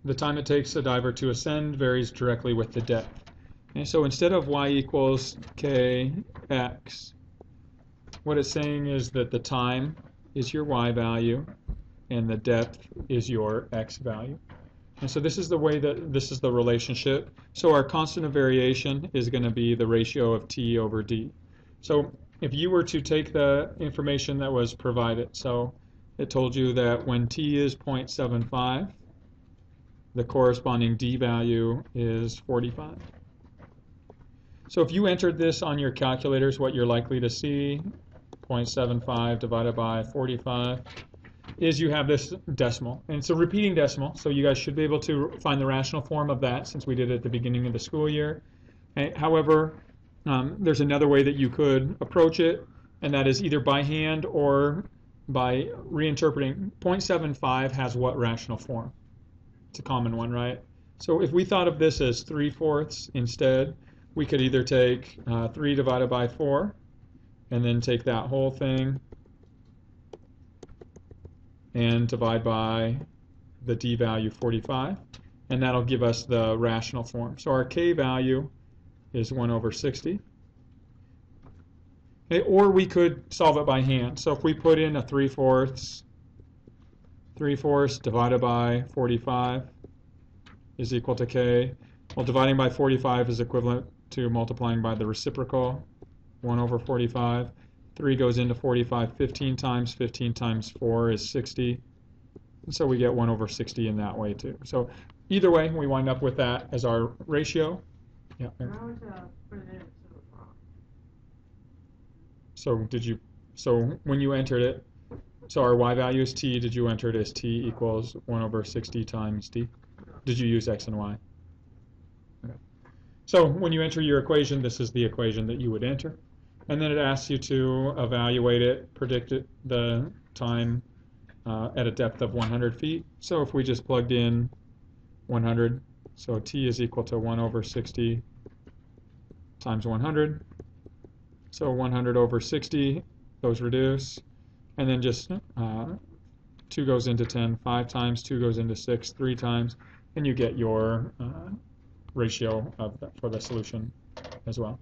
the time it takes a diver to ascend varies directly with the depth. And so instead of y equals kx, what it's saying is that the time is your y value and the depth is your x value. And so this is the way that this is the relationship. So our constant of variation is going to be the ratio of t over d. So if you were to take the information that was provided, so it told you that when t is 0.75, the corresponding d value is 45. So if you entered this on your calculators, what you're likely to see, 0.75 divided by 45, is you have this decimal. And it's a repeating decimal, so you guys should be able to find the rational form of that since we did it at the beginning of the school year. However, there's another way that you could approach it, and that is either by hand or by reinterpreting. 0.75 has what rational form? It's a common one, right? So if we thought of this as 3/4 instead, we could either take 3 divided by 4 and then take that whole thing and divide by the d value 45, and that'll give us the rational form. So our k value is 1 over 60. Okay, or we could solve it by hand. So if we put in a 3/4 divided by 45 is equal to k. Well, dividing by 45 is equivalent to multiplying by the reciprocal, 1 over 45. 3 goes into 45 15 times. 15 times 4 is 60. And so we get 1 over 60 in that way too. So either way, we wind up with that as our ratio. Yeah. How would you put it into the prompt? So when you entered it, so our y value is t, did you enter it as t equals 1 over 60 times d? Did you use x and y? Okay. So when you enter your equation, this is the equation that you would enter. And then it asks you to evaluate it, predict it, the time at a depth of 100 feet. So if we just plugged in 100, so t is equal to 1 over 60 times 100. So 100 over 60, those reduce. And then just 2 goes into 10 5 times, 2 goes into 6 3 times, and you get your ratio for the solution as well.